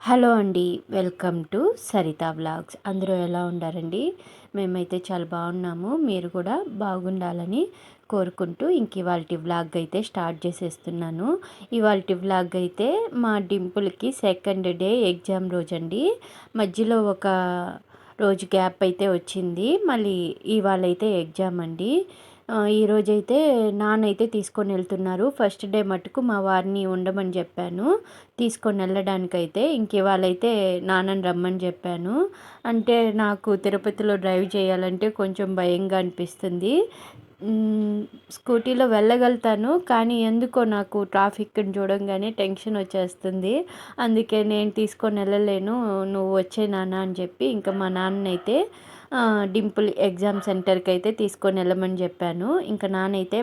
Hello అండి. Welcome to Saritha vlogs. అందరూ ఎలా ఉండారండి? మేమైతే చాలా బాగున్నాము. మీరు కూడా బాగుండాలని కోరుకుంటూ ఇంక ఇవాల్టి వ్లాగ్ అయితే స్టార్ట్ చేసేస్తున్నాను. ఇవాల్టి వ్లాగ్ అయితే మా డింపుల్కి సెకండ్ డే ఎగ్జామ్ రోజండి. మధ్యలో ఒక రోజు గ్యాప్ అయితే వచ్చింది. మళ్ళీ ఇవాళ అయితే ఎగ్జామ్ అండి. ఈరోజైతే నాన్నైతే తీసుకొని వెళ్తున్నారు. ఫస్ట్ డే మటుకు మా వారిని ఉండమని చెప్పాను తీసుకొని వెళ్ళడానికైతే. ఇంక ఇవాళైతే నాన్నని రమ్మని చెప్పాను. అంటే నాకు తిరుపతిలో డ్రైవ్ చేయాలంటే కొంచెం భయంగా అనిపిస్తుంది. స్కూటీలో వెళ్ళగలుగుతాను, కానీ ఎందుకో నాకు ట్రాఫిక్ని చూడంగానే టెన్షన్ వచ్చేస్తుంది. అందుకే నేను తీసుకొని వెళ్ళలేను, నువ్వు వచ్చే నాన్న అని చెప్పి ఇంకా మా నాన్ననైతే డింపుల్ ఎగ్జామ్ సెంటర్కి అయితే తీసుకొని వెళ్ళమని చెప్పాను. ఇంకా నాన్నైతే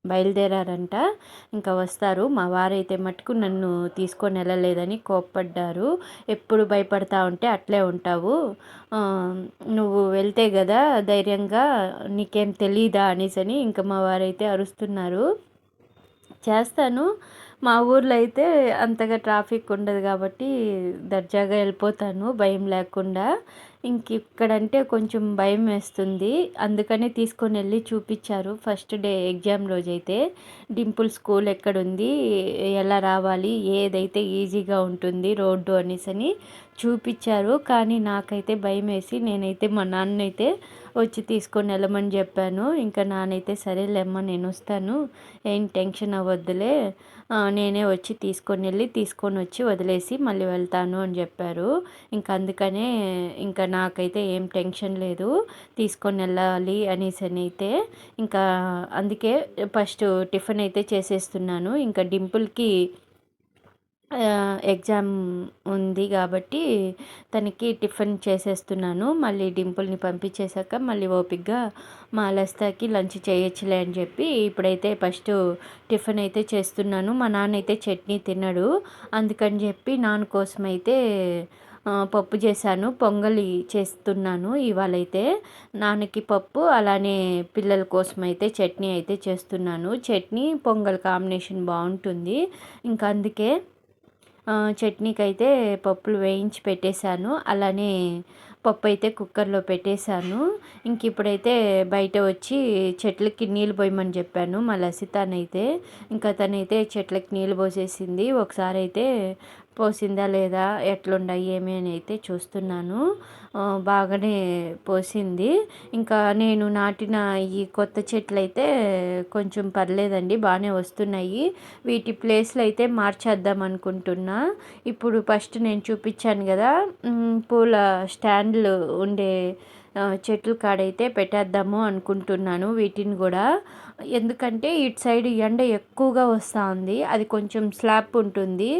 బయలుదేరారంట. ఇంకా వస్తారు. మా వారైతే మటుకు నన్ను తీసుకొని వెళ్ళలేదని కోప్పడ్డారు. ఎప్పుడు భయపడతా ఉంటే అట్లే ఉంటావు, నువ్వు వెళ్తే కదా ధైర్యంగా, నీకేం తెలీదా అనేసని ఇంకా మా వారైతే అరుస్తున్నారు. చేస్తాను. మా ఊర్లో అయితే అంతగా ట్రాఫిక్ ఉండదు కాబట్టి దర్జాగా వెళ్ళిపోతాను భయం లేకుండా. ఇంక ఇక్కడంటే కొంచెం భయం వేస్తుంది. అందుకనే తీసుకొని వెళ్ళి చూపించారు ఫస్ట్ డే ఎగ్జామ్ రోజైతే. డింపుల్ స్కూల్ ఎక్కడుంది, ఎలా రావాలి, ఏదైతే ఈజీగా ఉంటుంది రోడ్డు అనేసని చూపించారు. కానీ నాకైతే భయం వేసి నేనైతే మా నాన్నైతే వచ్చి తీసుకొని వెళ్ళమని చెప్పాను. ఇంకా నాన్నైతే సరేలేమ్మా నేను వస్తాను, ఏం టెన్షన్ అవ్వద్దులే, నేనే వచ్చి తీసుకొని వచ్చి వదిలేసి మళ్ళీ వెళ్తాను అని చెప్పారు. ఇంకా అందుకనే ఇంకా నాకైతే ఏం టెన్షన్ లేదు తీసుకొని వెళ్ళాలి అనేసి అయితే. ఇంకా అందుకే ఫస్ట్ టిఫిన్ అయితే చేసేస్తున్నాను. ఇంకా డింపుల్కి ఎగ్జామ్ ఉంది కాబట్టి తనకి టిఫిన్ చేసేస్తున్నాను. మళ్ళీ డింపుల్ని పంపించేశాక మళ్ళీ ఓపిక్గా మా లస్తాకి లంచ్ చేయొచ్చులే అని చెప్పి ఇప్పుడైతే ఫస్ట్ టిఫిన్ అయితే చేస్తున్నాను. మా నాన్న అయితే చట్నీ తినడు, అందుకని చెప్పి నాన్న కోసం అయితే పప్పు చేశాను, పొంగలి చేస్తున్నాను ఇవాళైతే. నాన్నకి పప్పు, అలానే పిల్లల కోసం అయితే చట్నీ అయితే చేస్తున్నాను. చట్నీ పొంగల్ కాంబినేషన్ బాగుంటుంది. ఇంకా అందుకే చట్నీకి అయితే పప్పులు వేయించి పెట్టేశాను. అలానే పప్పు అయితే కుక్కర్లో పెట్టేశాను. ఇంక ఇప్పుడైతే బయట వచ్చి చెట్లకి నీళ్ళు పోయమని చెప్పాను మా లసితానైతే. ఇంకా తనైతే చెట్లకి నీళ్ళు పోసేసింది. ఒకసారి అయితే పోసిందా లేదా, ఎట్లుండాయి ఏమి అని అయితే చూస్తున్నాను. బాగానే పోసింది. ఇంకా నేను నాటిన ఈ కొత్త చెట్లు అయితే కొంచెం పర్లేదండి, బాగానే వస్తున్నాయి. వీటి ప్లేస్లో అయితే మార్చేద్దాం అనుకుంటున్నా. ఇప్పుడు ఫస్ట్ నేను చూపించాను కదా పూల స్టాండ్లు ఉండే చెట్లు కాడైతే పెట్టేద్దాము అనుకుంటున్నాను వీటిని కూడా. ఎందుకంటే ఇటు సైడ్ ఎండ ఎక్కువగా వస్తూ ఉంది, అది కొంచెం స్లాబ్ ఉంటుంది,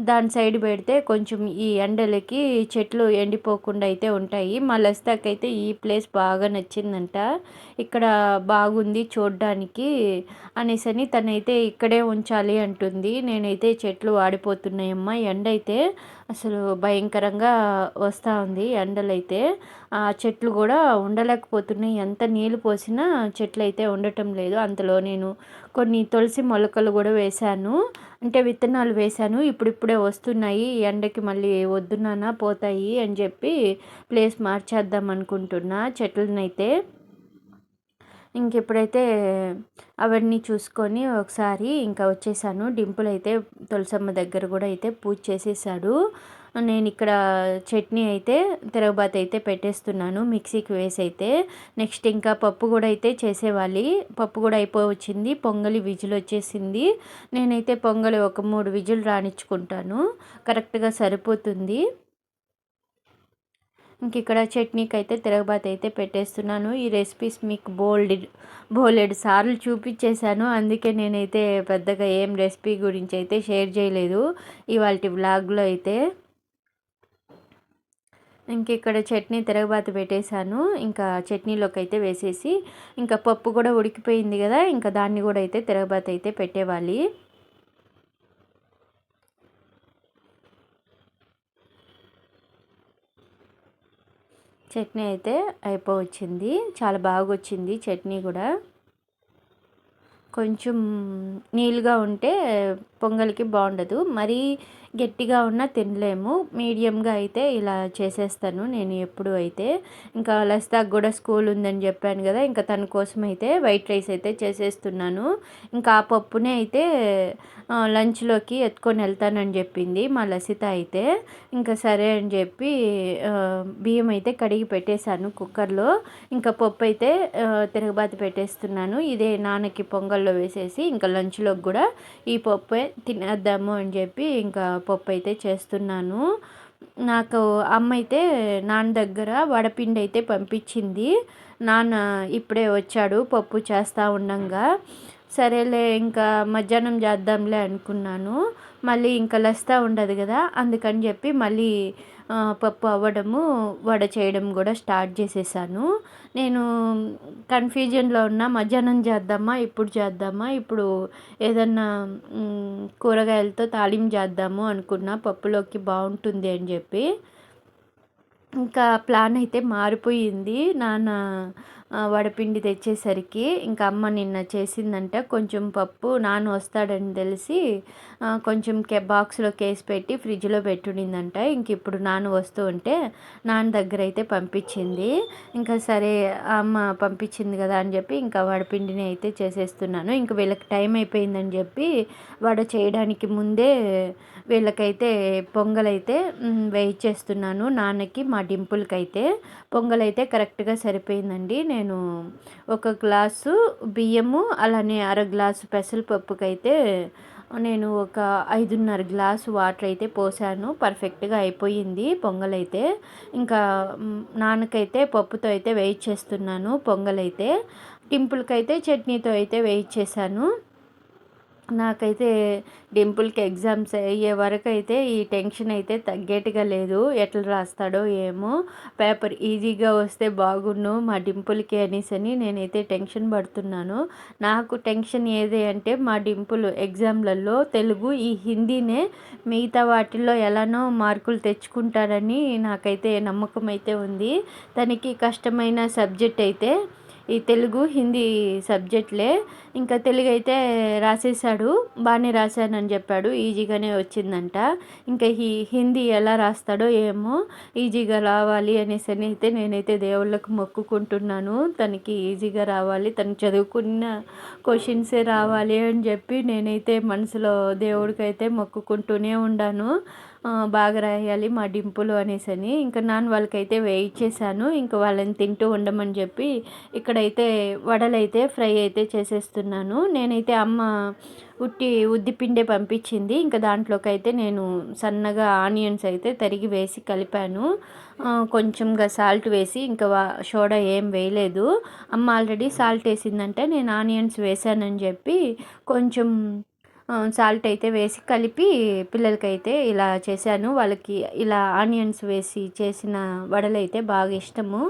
దాని సైడ్ పెడితే కొంచెం ఈ ఎండలకి చెట్లు ఎండిపోకుండా అయితే ఉంటాయి. మా లస్తాకైతే ఈ ప్లేస్ బాగా నచ్చిందంట, ఇక్కడ బాగుంది చూడ్డానికి అనేసని తనైతే ఇక్కడే ఉంచాలి అంటుంది. నేనైతే చెట్లు వాడిపోతున్నాయమ్మా, ఎండ అయితే అసలు భయంకరంగా వస్తూ ఉంది ఎండలైతే. ఆ చెట్లు కూడా ఉండలేకపోతున్నాయి, ఎంత నీళ్ళు పోసినా చెట్లు అయితే ఉండటం లేదు. అంతలో నేను కొన్ని తులసి మొలకలు కూడా వేశాను, అంటే విత్తనాలు వేశాను, ఇప్పుడిప్పుడే వస్తున్నాయి. ఎండకి మళ్ళీ వద్దున్నానా పోతాయి అని చెప్పి ప్లేస్ మార్చేద్దాం అనుకుంటున్నా చెట్లనైతే. ఇంక ఇప్పుడైతే అవన్నీ చూసుకొని ఒకసారి ఇంకా వచ్చేసాను. డింపుల్ అయితే తులసమ్మ దగ్గర కూడా అయితే పూజ చేసేసాడు. నేను ఇక్కడ చట్నీ అయితే తిరగబాత అయితే పెట్టేస్తున్నాను మిక్సీకి వేసి అయితే. నెక్స్ట్ ఇంకా పప్పు కూడా అయితే చేసేవాలి. పప్పు కూడా అయిపోవచ్చింది, పొంగలి విజిల్ వచ్చేసింది. నేనైతే పొంగలి ఒక 3 విజిల్ రాణించుకుంటాను, కరెక్ట్గా సరిపోతుంది. ఇంక ఇక్కడ చట్నీకి అయితే తిరగబాత అయితే పెట్టేస్తున్నాను. ఈ రెసిపీస్ మీకు బోలెడు సార్లు చూపించేశాను, అందుకే నేనైతే పెద్దగా ఏం రెసిపీ గురించి అయితే షేర్ చేయలేదు ఇవాళ వ్లాగ్లో అయితే. ఇంక ఇక్కడ చట్నీ తిరగబాత పెట్టేశాను. ఇంకా చట్నీలోకి అయితే వేసేసి ఇంకా పప్పు కూడా ఉడికిపోయింది కదా, ఇంకా దాన్ని కూడా అయితే తిరగబాత అయితే పెట్టేవాలి. చట్నీ అయితే అయిపోవచ్చింది, చాలా బాగా వచ్చింది చట్నీ కూడా. కొంచెం నీళ్ళుగా ఉంటే పొంగల్కి బాగుండదు, మరీ గట్టిగా ఉన్నా తినలేము. మీడియంగా అయితే ఇలా చేసేస్తాను నేను ఎప్పుడు అయితే. ఇంకా లసితకి కూడా స్కూల్ ఉందని చెప్పాను కదా! ఇంకా తన కోసం అయితే వైట్ రైస్ అయితే చేసేస్తున్నాను. ఇంకా ఆ పప్పునే అయితే లంచ్‌లోకి ఎత్తుకొని వెళ్తానని చెప్పింది మా లసిత అయితే. ఇంకా సరే అని చెప్పి బియ్యం అయితే కడిగి పెట్టేశాను కుక్కర్‌లో. ఇంకా పప్పు అయితే తిరగబాత పెట్టేస్తున్నాను. ఇదే నాన్నకి పొంగల్లో వేసేసి ఇంకా లంచ్‌లోకి కూడా ఈ పప్పే తినేద్దాము అని చెప్పి ఇంకా పప్పు అయితే చేస్తున్నాను. నాకు అమ్మ అయితే నాన్న దగ్గర వడపిండి అయితే పంపించింది. నాన్న ఇప్పుడే వచ్చాడు పప్పు చేస్తూ ఉండంగా. సరేలే ఇంకా మధ్యాహ్నం చేద్దాంలే అనుకున్నాను. మళ్ళీ ఇంకా లసిత ఉండదు కదా! అందుకని చెప్పి మళ్ళీ పప్పు అవ్వడము, వడ చేయడం కూడా స్టార్ట్ చేసేసాను. నేను కన్ఫ్యూజన్‌లో ఉన్న మధ్యాహ్నం చేద్దామా? ఇప్పుడు చేద్దామా? ఇప్పుడు ఏదన్నా కూరగాయలతో తాలింపు చేద్దాము అనుకున్నా పప్పులోకి బాగుంటుంది అని చెప్పి. ఇంకా ప్లాన్ అయితే మారిపోయింది. నాన్న వడపిండి తెచ్చేసరికి ఇంకా అమ్మ నిన్న చేసిందంట. కొంచెం పప్పు నాన్న వస్తాడని తెలిసి కొంచెం బాక్స్‌లోకి ఏసి పెట్టి ఫ్రిడ్జ్‌లో పెట్టునిందంట. ఇంక ఇప్పుడు నాన్న వస్తూ ఉంటే నాన్న దగ్గర అయితే పంపించింది. ఇంకా సరే అమ్మ పంపించింది కదా అని చెప్పి ఇంకా వడపిండిని అయితే చేసేస్తున్నాను. ఇంక వీళ్ళకి టైం అయిపోయిందని చెప్పి వడ చేయడానికి ముందే వీళ్ళకైతే పొంగలైతే వేయించేస్తున్నాను. నాన్నకి మా డింపుల్‌కైతే పొంగలైతే కరెక్ట్‌గా సరిపోయిందండి. నేను ఒక గ్లాసు బియ్యము అలానే అర గ్లాసు పెసరపప్పుకైతే నేను ఒక 5:30 గ్లాసు వాటర్ అయితే పోసాను. పర్ఫెక్ట్‌గా అయిపోయింది పొంగలైతే. ఇంకా నాన్నకైతే పప్పుతో అయితే వేయించేస్తున్నాను పొంగలైతే. డింపుల్‌కైతే చట్నీతో అయితే వేయించేసాను. నాకైతే డింపుల్‌కి ఎగ్జామ్స్ అయ్యే వరకైతే ఈ టెన్షన్ అయితే తగ్గేట్టుగా లేదు. ఎట్లా రాస్తాడో ఏమో! పేపర్ ఈజీగా వస్తే బాగున్ను మా డింపుల్‌కి అనేసని నేనైతే టెన్షన్ పడుతున్నాను. నాకు టెన్షన్ ఏది అంటే మా డింపుల్ ఎగ్జామ్‌లలో తెలుగు, ఈ హిందీనే మిగతా వాటిల్లో ఎలానో మార్కులు తెచ్చుకుంటాడని నాకైతే నమ్మకం అయితే ఉంది. తనకి కష్టమైన సబ్జెక్ట్ అయితే ఈ తెలుగు, హిందీ సబ్జెక్ట్‌లే. ఇంకా తెలుగు అయితే రాసేసాడు. బాగానే రాశానని చెప్పాడు. ఈజీగానే వచ్చిందంట. ఇంకా హిందీ ఎలా రాస్తాడో ఏమో! ఈజీగా రావాలి అనేసని అయితే నేనైతే దేవుళ్ళకు మొక్కుకుంటున్నాను. తనకి ఈజీగా రావాలి. తను చదువుకున్న క్వెషన్సే రావాలి అని చెప్పి నేనైతే మనసులో దేవుడికైతే మొక్కుకుంటూనే ఉండాను. బాగా రాయాలి మా డింపుల్ అనేసని. ఇంకా నాన్న వాళ్ళకైతే వేయించేసాను. ఇంకా వాళ్ళని తింటూ ఉండమని చెప్పి ఇక్కడైతే వడలైతే ఫ్రై అయితే చేసేస్తున్నాను. నేనైతే అమ్మ ఉద్దిపిండే పంపించింది. ఇంకా దాంట్లోకైతే నేను సన్నగా ఆనియన్స్ అయితే తరిగి వేసి కలిపాను. కొంచెంగా సాల్ట్ వేసి ఇంకా సోడా ఏం వేయలేదు. అమ్మ ఆల్రెడీ సాల్ట్ వేసిందంటే నేను ఆనియన్స్ వేసానని చెప్పి కొంచెం సాల్ట్ అయితే వేసి కలిపి పిల్లలకైతే ఇలా చేశాను. వాళ్ళకి ఇలా ఆనియన్స్ వేసి చేసిన వడలైతే బాగా ఇష్టము.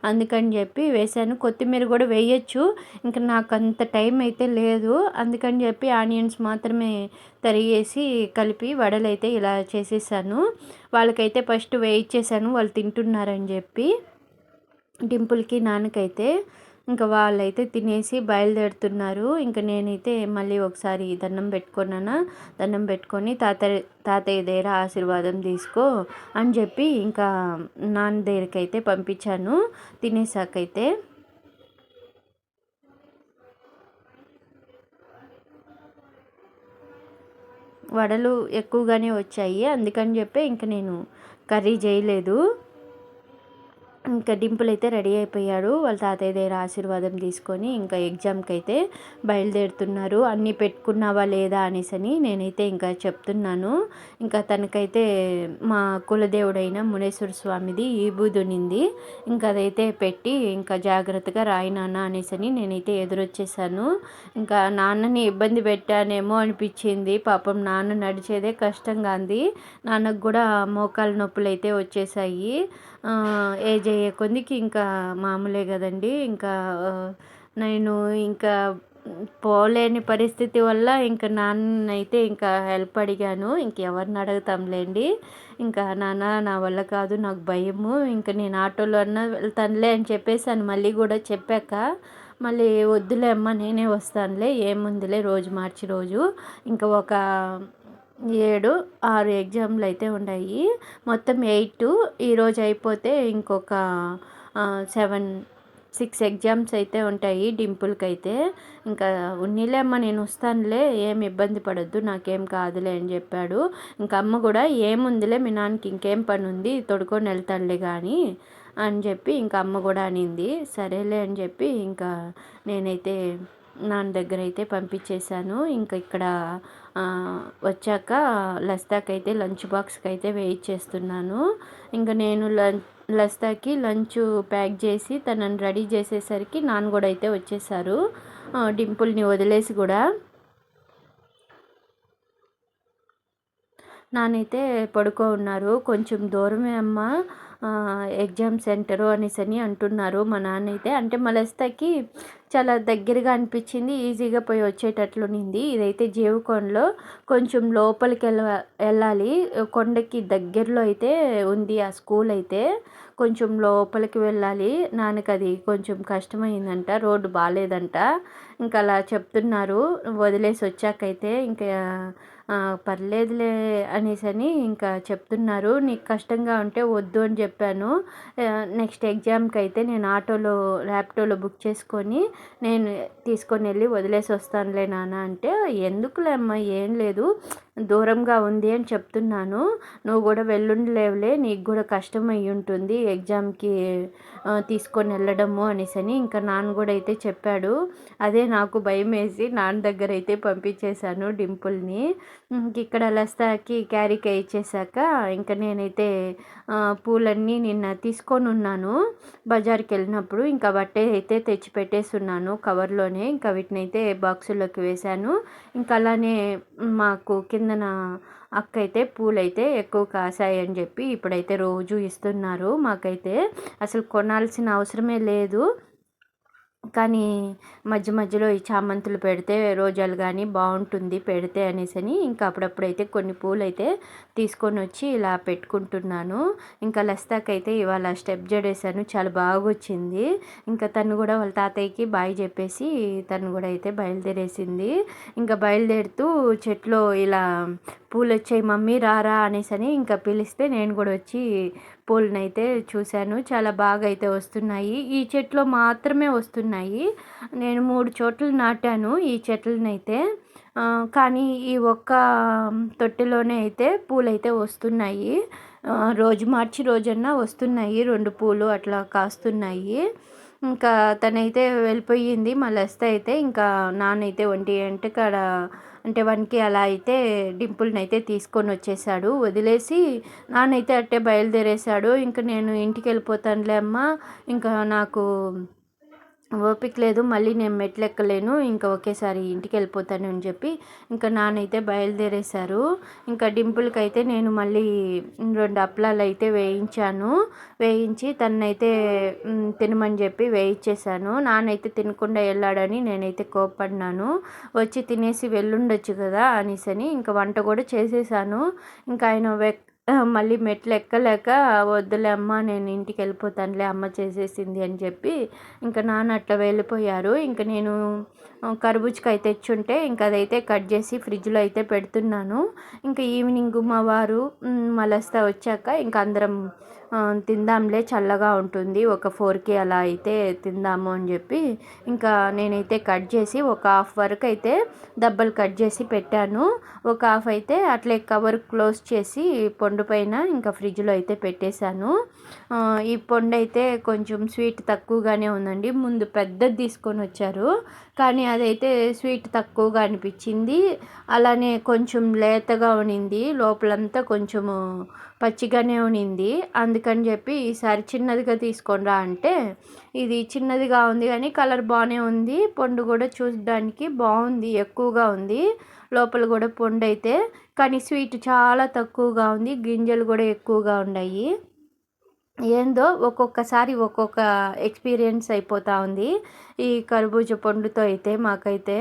అందుకని చెప్పి వేశాను. కొత్తిమీర కూడా వేయొచ్చు. ఇంకా నాకు అంత టైం అయితే లేదు. అందుకని చెప్పి ఆనియన్స్ మాత్రమే తరిగేసి కలిపి వడలైతే ఇలా చేసేసాను. వాళ్ళకైతే ఫస్ట్ వేయించేసాను వాళ్ళు తింటున్నారని చెప్పి. డింపుల్‌కి, నాన్నకైతే. ఇంకా వాళ్ళైతే తినేసి బయలుదేరుతున్నారు. ఇంక నేనైతే మళ్ళీ ఒకసారి దండం పెట్టుకొని తాతయ్య దగ్గర ఆశీర్వాదం తీసుకో అని చెప్పి ఇంకా నాన్న దగ్గరికైతే పంపించాను తినేసాకైతే. వడలు ఎక్కువగానే వచ్చాయి. అందుకని చెప్పి ఇంక నేను కర్రీ చేయలేదు. ఇంకా డింపుల్ అయితే రెడీ అయిపోయాడు. వాళ్ళ తాతయ్య దగ్గర ఆశీర్వాదం తీసుకొని ఇంకా ఎగ్జామ్కి అయితే బయలుదేరుతున్నారు. అన్నీ పెట్టుకున్నావా లేదా అనేసని నేనైతే ఇంకా చెప్తున్నాను. ఇంకా తనకైతే మా కులదేవుడైన మునేశ్వర స్వామిది ఈబూది ఉన్నింది. ఇంకా అదైతే పెట్టి ఇంకా జాగ్రత్తగా రాయి నాన్న అనేసని నేనైతే ఎదురొచ్చేసాను. ఇంకా నాన్నని ఇబ్బంది పెట్టానేమో అనిపించింది. పాపం నాన్న నడిచేదే కష్టంగా ఉంది. నాన్నకు కూడా మోకాలు నొప్పులు అయితే వచ్చేసాయి. ఏజ్ అయ్యే కొద్దికి ఇంకా మామూలే కదండి. ఇంకా నేను ఇంకా పోలేని పరిస్థితి వల్ల ఇంకా నాన్ననైతే ఇంకా హెల్ప్ అడిగాను. ఇంకెవరిని అడుగుతాంలేండి. ఇంకా నాన్న నా వల్ల కాదు నాకు భయము. ఇంకా నేను ఆటోలో అన్నా వెళ్తానులే అని చెప్పేసాను. మళ్ళీ కూడా చెప్పాక మళ్ళీ వద్దులే అమ్మ నేనే వస్తానులే ఏముందిలే రోజు మార్చి రోజు ఇంకా ఒక 7, 6 ఎగ్జామ్లు అయితే ఉన్నాయి. మొత్తం 8 ఈరోజు అయిపోతే ఇంకొక 7, 6 ఎగ్జామ్స్ అయితే ఉంటాయి డింపుల్‌కైతే. ఇంకా ఉన్నీలే అమ్మ నేను వస్తానులే, ఏం ఇబ్బంది పడొద్దు, నాకేం కాదులే అని చెప్పాడు. ఇంకా అమ్మ కూడా ఏముందిలే మీ నాన్నకి ఇంకేం పని ఉంది, తొడుకొని వెళ్తాడులే కానీ అని చెప్పి ఇంకా అమ్మ కూడా అనింది. సరేలే అని చెప్పి ఇంకా నేనైతే నాన్న దగ్గర అయితే పంపించేశాను. ఇంకా ఇక్కడ వచ్చాక లస్తాకైతే లంచ్ బాక్స్కి అయితే వెయిట్ చేస్తున్నాను. ఇంకా నేను లస్తాకి లంచ్ ప్యాక్ చేసి తనని రెడీ చేసేసరికి నాన్న కూడా అయితే వచ్చేసారు, డింపుల్ని వదిలేసి కూడా. నానైతే పడుకో ఉన్నారు. కొంచెం దూరమే అమ్మ ఎగ్జామ్ సెంటరు అనేసని అంటున్నారు మా నాన్న అయితే. అంటే మలస్తాకి చాలా దగ్గరగా అనిపించింది, ఈజీగా పోయి వచ్చేటట్లునింది. ఇదైతే జీవకొండలో కొంచెం లోపలికి వెళ్ళాలి, కొండకి దగ్గరలో అయితే ఉంది ఆ స్కూల్ అయితే. కొంచెం లోపలికి వెళ్ళాలి, నాన్నకి అది కొంచెం కష్టమైందంట, రోడ్డు బాగాలేదంట. ఇంకా అలా చెప్తున్నారు. వదిలేసి వచ్చాకైతే ఇంకా పర్లేదులే అనేసని ఇంకా చెప్తున్నారు. నీకు కష్టంగా ఉంటే వద్దు అని చెప్పాను. నెక్స్ట్ ఎగ్జామ్కి అయితే నేను ర్యాపిడోలో బుక్ చేసుకొని నేను తీసుకొని వెళ్ళి వదిలేసి వస్తానులే నాన్న అంటే, ఎందుకులే అమ్మ ఏం లేదు, దూరంగా ఉంది అని చెప్తున్నాను, నువ్వు కూడా వెళ్ళుండలేవులే, నీకు కూడా కష్టం అయ్యి ఉంటుంది ఎగ్జామ్కి తీసుకొని వెళ్ళడము అనేసని ఇంకా నాన్న కూడా అయితే చెప్పాడు. అదే నాకు భయం వేసి నాన్న దగ్గర అయితే పంపించేశాను డింపుల్ని. ఇక్కడ లస్తాకి క్యారీకి ఇచ్చేసాక ఇంకా నేనైతే పూలన్నీ నిన్న తీసుకొని ఉన్నాను బజార్కి వెళ్ళినప్పుడు. ఇంకా బట్ట అయితే తెచ్చి పెట్టేస్తున్నాను కవర్లోనే. ఇంకా వీటిని అయితే బాక్సుల్లోకి వేశాను. ఇంకా అలానే మాకు కిందన అక్క అయితే పూలైతే ఎక్కువ కాసాయని చెప్పి ఇప్పుడైతే రోజు ఇస్తున్నారు మాకైతే. అసలు కొనాల్సిన అవసరమే లేదు, కానీ మధ్య మధ్యలో ఈ చామంతులు పెడితే రోజాలు కానీ బాగుంటుంది పెడితే అనేసని ఇంకా అప్పుడప్పుడైతే కొన్ని పూలు అయితే తీసుకొని వచ్చి ఇలా పెట్టుకుంటున్నాను. ఇంకా లస్తాకైతే ఇవాళ స్టెప్ జడేసాను, చాలా బాగా వచ్చింది. ఇంకా తను కూడా వాళ్ళ తాతయ్యకి బాయ్ చెప్పేసి తను కూడా అయితే బయలుదేరేసింది. ఇంకా బయలుదేరుతూ చెట్లో ఇలా పూలు వచ్చాయి మమ్మీ రారా అనేసని ఇంకా పిలిస్తే నేను కూడా వచ్చి పూలనైతే చూశాను. చాలా బాగా అయితే వస్తున్నాయి, ఈ చెట్లో మాత్రమే వస్తున్నాయి. నేను 3 చోట్ల నాటాను ఈ చెట్లనైతే, కానీ ఈ ఒక్క తొట్టెలోనే అయితే పూలైతే వస్తున్నాయి. రోజు మార్చి రోజన్నా వస్తున్నాయి, 2 పూలు అట్లా కాస్తున్నాయి. ఇంకా తనైతే వెళ్ళిపోయింది, మళ్ళీ వస్తే అయితే ఇంకా నాన్నైతే 1 కాడ అంటే 1కి అలా అయితే డింపుల్ని అయితే తీసుకొని వచ్చేసాడు, వదిలేసి నాన్నైతే అట్టే బయలుదేరేశాడు. ఇంకా నేను ఇంటికి వెళ్ళిపోతానులే అమ్మ, ఇంకా నాకు ఓపిక లేదు, మళ్ళీ నేను మెట్లు ఎక్కలేను, ఇంకా ఒకేసారి ఇంటికి వెళ్ళిపోతాను అని చెప్పి ఇంకా నాన్నైతే బయలుదేరేశారు. ఇంకా డింపుల్కి అయితే నేను మళ్ళీ 2 అప్పలాలు అయితే వేయించి తనైతే తినమని చెప్పి వేయించేశాను. నాన్నైతే తినకుండా వెళ్ళాడని నేనైతే కోప్పడినాను, వచ్చి తినేసి వెళ్ళుండొచ్చు కదా అనేసని ఇంకా వంట కూడా చేసేసాను. ఇంకా ఆయన మళ్ళీ మెట్లు ఎక్కలేక వద్దులే అమ్మ నేను ఇంటికి వెళ్ళిపోతానులే అమ్మ చేసేసింది అని చెప్పి ఇంకా నాన్న అట్లా వెళ్ళిపోయారు. ఇంకా నేను కర్బూజకాయ తెచ్చుంటే ఇంకా అదైతే కట్ చేసి ఫ్రిడ్జ్లో అయితే పెడుతున్నాను. ఇంకా ఈవినింగ్ మా వారు మళ్ళొస్తా వచ్చాక ఇంకా అందరం తిందాంలే చల్లగా ఉంటుంది, ఒక 4కి అలా అయితే తిందాము అని చెప్పి ఇంకా నేనైతే కట్ చేసి ఒక హాఫ్ వరకు అయితే దబ్బలు కట్ చేసి పెట్టాను. ఒక హాఫ్ అయితే అట్లే కవర్ క్లోజ్ చేసి పండు పైన ఇంకా ఫ్రిడ్జ్లో అయితే పెట్టేశాను. ఈ పండు అయితే కొంచెం స్వీట్ తక్కువగానే ఉందండి, ముందు పెద్దది తీసుకొని వచ్చారు కానీ అదైతే స్వీట్ తక్కువగా అనిపించింది, అలానే కొంచెం లేతగా ఉనింది, లోపలంతా కొంచెము పచ్చిగానే ఉనింది. అందుకని చెప్పి ఈసారి చిన్నదిగా తీసుకొనిరా అంటే ఇది చిన్నదిగా ఉంది కానీ కలర్ బాగానే ఉంది, పండు కూడా చూడడానికి బాగుంది, ఎక్కువగా ఉంది లోపల కూడా పండు అయితే, కానీ స్వీట్ చాలా తక్కువగా ఉంది, గింజలు కూడా ఎక్కువగా ఉన్నాయి. ఏందో ఒక్కొక్కసారి ఒక్కొక్క ఎక్స్పీరియన్స్ అయిపోతూ ఉంది ఈ కర్బూజా పండుతో అయితే మాకైతే.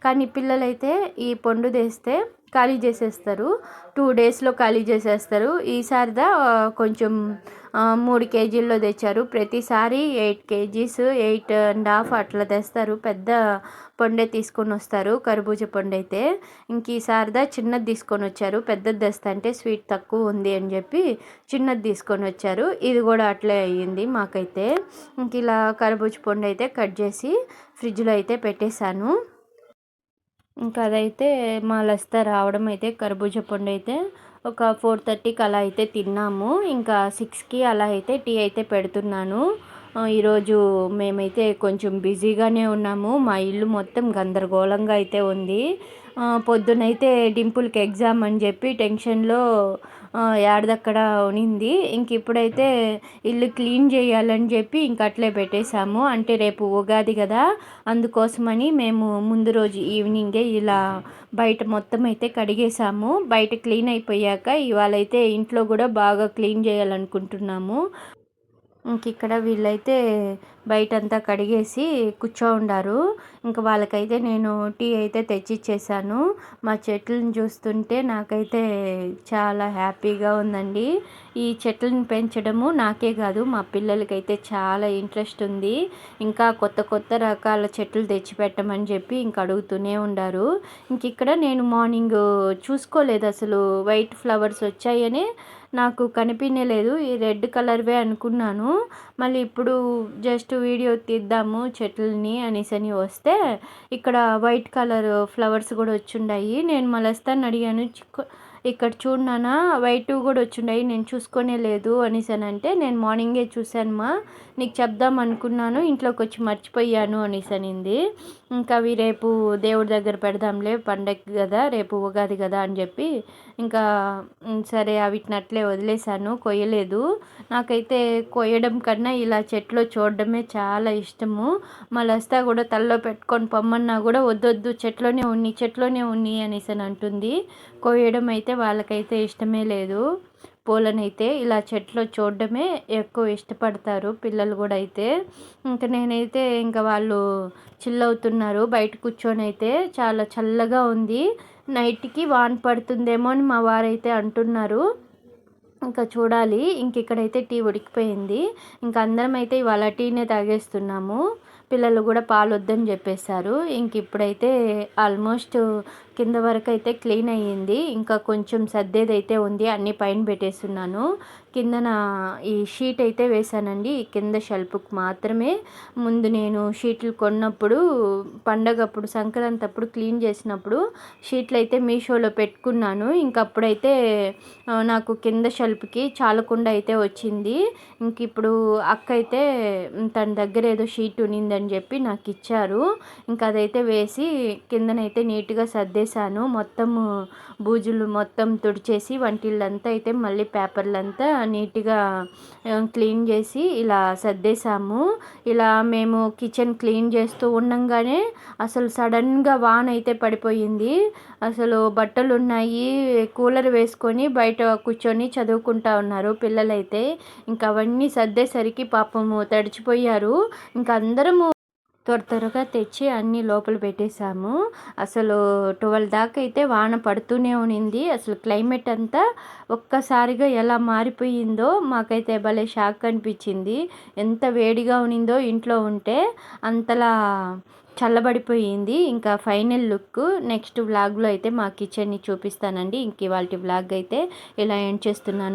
కానీ పిల్లలైతే ఈ పండు తెస్తే ఖాళీ చేసేస్తారు. 2 డేస్లో ఖాళీ చేసేస్తారు. ఈసారిదా కొంచెం 3 కేజీల్లో తెచ్చారు. ప్రతిసారి 8 కేజీస్ 8.5 అట్లా తెస్తారు. పెద్ద పొండే తీసుకొని వస్తారు కర్బూజా పండు అయితే. ఇంక ఈసారిదా చిన్నది తీసుకొని వచ్చారు. పెద్దది తెస్తా అంటే స్వీట్ తక్కువ ఉంది అని చెప్పి చిన్నది తీసుకొని వచ్చారు. ఇది కూడా అట్లే అయ్యింది మాకైతే. ఇంక ఇలా కర్బూజా పండు అయితే కట్ చేసి ఫ్రిడ్జ్లో అయితే పెట్టేశాను. ఇంకా అదైతే మా లస్తా రావడం అయితే కర్బూజా పండు అయితే ఒక 4:30కి అలా అయితే తిన్నాము. ఇంకా 6కి అలా అయితే టీ అయితే పెడుతున్నాను. ఈరోజు మేమైతే కొంచెం బిజీగానే ఉన్నాము. మా ఇల్లు మొత్తం గందరగోళంగా అయితే ఉంది. పొద్దునైతే డింపుల్కి ఎగ్జామ్ అని చెప్పి టెన్షన్లో ఏడదక్కడ ఉనింది. ఇంక ఇప్పుడైతే ఇల్లు క్లీన్ చేయాలని చెప్పి ఇంక అట్లే పెట్టేశాము. అంటే రేపు ఉగాది కదా, అందుకోసమని మేము ముందు రోజు ఈవినింగే ఇలా బయట మొత్తం అయితే కడిగేసాము. బయట క్లీన్ అయిపోయాక ఇవాళైతే ఇంట్లో కూడా బాగా క్లీన్ చేయాలనుకుంటున్నాము. ఇంక ఇక్కడ వీళ్ళైతే బయటంతా కడిగేసి కూర్చోండారు. ఇంక వాళ్ళకైతే నేను టీ అయితే తెచ్చిచ్చేసాను. మా చెట్లను చూస్తుంటే నాకైతే చాలా హ్యాపీగా ఉందండి. ఈ చెట్లను పెంచడము నాకే కాదు, మా పిల్లలకైతే చాలా ఇంట్రెస్ట్ ఉంది. ఇంకా కొత్త కొత్త రకాల చెట్లు తెచ్చిపెట్టమని చెప్పి ఇంక అడుగుతూనే ఉండారు. ఇంక ఇక్కడ నేను మార్నింగ్ చూసుకోలేదు, అసలు వైట్ ఫ్లవర్స్ వచ్చాయని నాకు కనిపించలేదు. ఈ రెడ్ కలర్వే అనుకున్నాను. మళ్ళీ ఇప్పుడు జస్ట్ వీడియో తీద్దాము చెట్లని అనేసని వస్తే ఇక్కడ వైట్ కలర్ ఫ్లవర్స్ కూడా వచ్చుండాయి. నేను మలస్తాను అడిగాను, ఇక్కడ చూడనా వైట్ కూడా వచ్చుండాయి, నేను చూసుకొనే లేదు అనేసని అంటే, నేను మార్నింగే చూశానమ్మా, నీకు చెప్దాం అనుకున్నాను, ఇంట్లోకి వచ్చి మర్చిపోయాను అనేసనింది. ఇంకా అవి రేపు దేవుడి దగ్గర పెడదాంలే, పండగ కదా, రేపు ఉగాది కదా అని చెప్పి ఇంకా సరే వీటిని అట్లే వదిలేశాను, కొయ్యలేదు. నాకైతే కొయ్యడం కన్నా ఇలా చెట్లు చూడడమే చాలా ఇష్టము. మా లస్తా కూడా తలలో పెట్టుకొని పొమ్మన్నా కూడా వద్దొద్దు, చెట్లోనే ఉన్ని అనేసి అంటుంది. కొయ్యడం అయితే వాళ్ళకైతే ఇష్టమే లేదు. పూలనైతే ఇలా చెట్లు చూడడమే ఎక్కువ ఇష్టపడతారు పిల్లలు కూడా అయితే. ఇంకా నేనైతే ఇంకా వాళ్ళు చిల్ అవుతున్నారు బయట కూర్చొని. అయితే చాలా చల్లగా ఉంది. నైట్కి వాన పడుతుందేమో అని మా వారైతే అంటున్నారు. ఇంకా చూడాలి. ఇంక ఇక్కడైతే టీ ఉడికిపోయింది. ఇంకా అందరం అయితే ఇవాళ టీనే తాగేస్తున్నాము. పిల్లలు కూడా పాలు వద్దని చెప్పేశారు. ఇంక ఇప్పుడైతే ఆల్మోస్ట్ కింద వరకు అయితే క్లీన్ అయ్యింది. ఇంకా కొంచెం సర్దేదైతే ఉంది, అన్నీ పైన పెట్టేస్తున్నాను. కిందన ఈ షీట్ అయితే వేశానండి, కింద షెల్ఫ్కి మాత్రమే. ముందు నేను షీట్లు కొన్నప్పుడు పండగప్పుడు సంక్రాంతి అప్పుడు క్లీన్ చేసినప్పుడు షీట్లు అయితే మీషోలో పెట్టుకున్నాను. ఇంకప్పుడైతే నాకు కింద షెల్ఫ్కి చాలకుండా అయితే వచ్చింది. ఇంక ఇప్పుడు అక్క అయితే తన దగ్గర ఏదో షీట్ ఉన్నిందని చెప్పి నాకు ఇచ్చారు. ఇంకా అదైతే వేసి కిందనైతే నీట్గా సర్దేశాను. మొత్తము బూజులు మొత్తం తుడిచేసి వంటిల్లంతా అయితే మళ్ళీ పేపర్లంతా నీట్గా క్లీన్ చేసి ఇలా సర్దేశాము. ఇలా మేము కిచెన్ క్లీన్ చేస్తూ ఉండంగానే అసలు సడన్గా వాన అయితే పడిపోయింది. అసలు బట్టలు ఉన్నాయి, కూలర్ వేసుకొని బయట కూర్చొని చదువుకుంటా ఉన్నారు పిల్లలైతే. ఇంకా అవన్నీ సర్దేసరికి పాపము తడిచిపోయారు. ఇంకా అందరము త్వరగా తెచ్చి అన్నీ లోపల పెట్టేశాము. అసలు 12 దాకా అయితే వాన పడుతూనే ఉన్నింది. అసలు క్లైమేట్ అంతా ఒక్కసారిగా ఎలా మారిపోయిందో మాకైతే భలే షాక్ అనిపించింది. ఎంత వేడిగా ఉన్నిందో ఇంట్లో ఉంటే అంతలా చల్లబడిపోయింది. ఇంకా ఫైనల్ లుక్ నెక్స్ట్ వ్లాగ్లో అయితే మా కిచెన్ని చూపిస్తానండి. ఇంక ఇవాళ వ్లాగ్ అయితే ఇలా ఎండ్ చేస్తున్నాను.